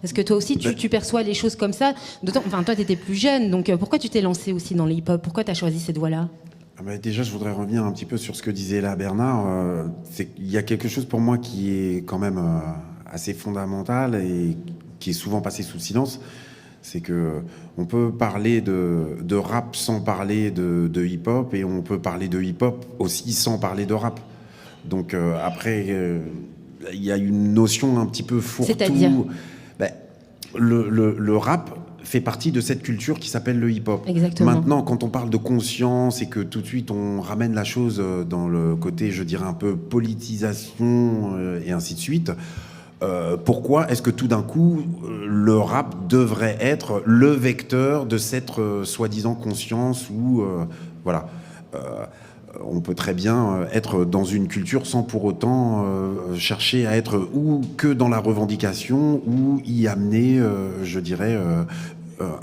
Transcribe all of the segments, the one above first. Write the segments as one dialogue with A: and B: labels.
A: Est-ce que toi aussi, tu perçois les choses comme ça? D'autant, enfin, toi, tu étais plus jeune, donc pourquoi tu t'es lancé aussi dans le hip-hop? Pourquoi tu as choisi cette voie-là?
B: Déjà, je voudrais revenir un petit peu sur ce que disait là Bernard. C'est qu'il y a quelque chose pour moi qui est quand même assez fondamental et qui est souvent passé sous le silence. C'est que on peut parler de rap sans parler de hip-hop, et on peut parler de hip-hop aussi sans parler de rap. Donc après, il y a une notion un petit peu fourre-tout.
A: C'est-à-dire
B: Ben, le rap fait partie de cette culture qui s'appelle le hip-hop.
A: Exactement.
B: Maintenant, quand on parle de conscience et que tout de suite on ramène la chose dans le côté, je dirais, un peu politisation et ainsi de suite, pourquoi est-ce que tout d'un coup le rap devrait être le vecteur de cette soi-disant conscience ou voilà. On peut très bien être dans une culture sans pour autant chercher à être ou que dans la revendication ou y amener, je dirais,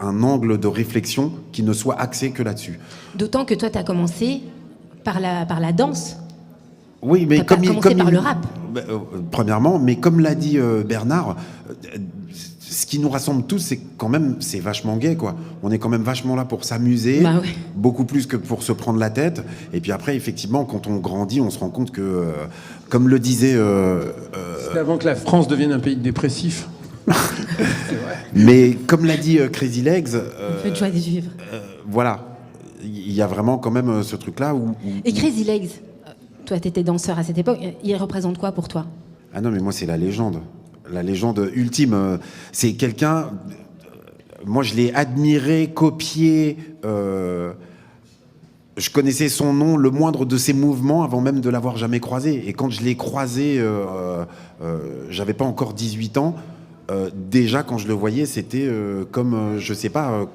B: un angle de réflexion qui ne soit axé que là-dessus.
A: D'autant que toi, tu as commencé par la danse.
B: Oui, mais
A: T'as pas commencé par le rap.
B: Premièrement, mais comme l'a dit Bernard, ce qui nous rassemble tous, c'est quand même, c'est vachement gay, quoi. On est quand même vachement là pour s'amuser,
A: Bah ouais.
B: beaucoup plus que pour se prendre la tête. Et puis après, effectivement, quand on grandit, on se rend compte que, comme le disait...
C: C'était avant que la France devienne un pays dépressif.
B: Mais comme l'a dit Crazy Legs...
A: Un peu de joie de vivre.
B: Voilà. Il y a vraiment quand même ce truc-là où...
A: Et Crazy Legs, toi, tu étais danseur à cette époque. Il représente quoi pour toi?
B: Ah non, mais moi, c'est la légende. La légende ultime. C'est quelqu'un... Moi, je l'ai admiré, copié. Je connaissais son nom, le moindre de ses mouvements, avant même de l'avoir jamais croisé. Et quand je l'ai croisé, j'avais pas encore 18 ans. Déjà, quand je le voyais, c'était comme, je sais pas,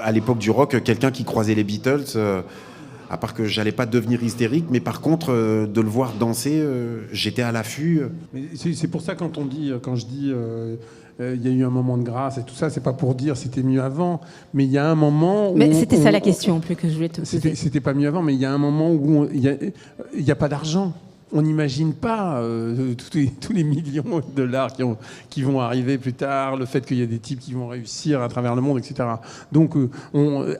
B: à l'époque du rock, quelqu'un qui croisait les Beatles... à part que j'allais pas devenir hystérique, mais par contre, de le voir danser, j'étais à l'affût.
C: Mais c'est pour ça quand je dis il y a eu un moment de grâce et tout ça, c'est pas pour dire c'était mieux avant, mais il y a un moment où...
A: Mais c'était ça la question en plus que je voulais te poser.
C: C'était pas mieux avant, mais il y a un moment où il y a pas d'argent. On n'imagine pas tous les millions de dollars qui vont arriver plus tard, le fait qu'il y a des types qui vont réussir à travers le monde, etc. Donc,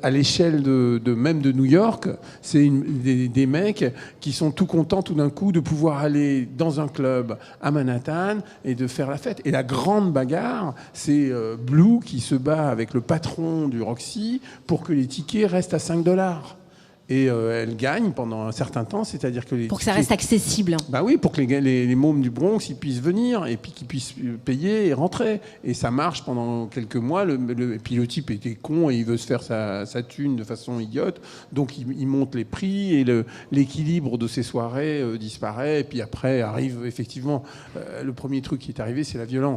C: à l'échelle même de New York, c'est des mecs qui sont tout contents tout d'un coup de pouvoir aller dans un club à Manhattan et de faire la fête. Et la grande bagarre, c'est Blue qui se bat avec le patron du Roxy pour que les tickets restent à 5 dollars. Et elle gagne pendant un certain temps, c'est-à-dire que
A: pour que ça reste accessible.
C: Bah oui, pour que les mômes du Bronx ils puissent venir et puis qu'ils puissent payer et rentrer. Et ça marche pendant quelques mois. Et puis le type était con et il veut se faire sa thune de façon idiote. Donc il monte les prix et l'équilibre de ces soirées disparaît. Et puis après arrive effectivement le premier truc qui est arrivé, c'est la violence.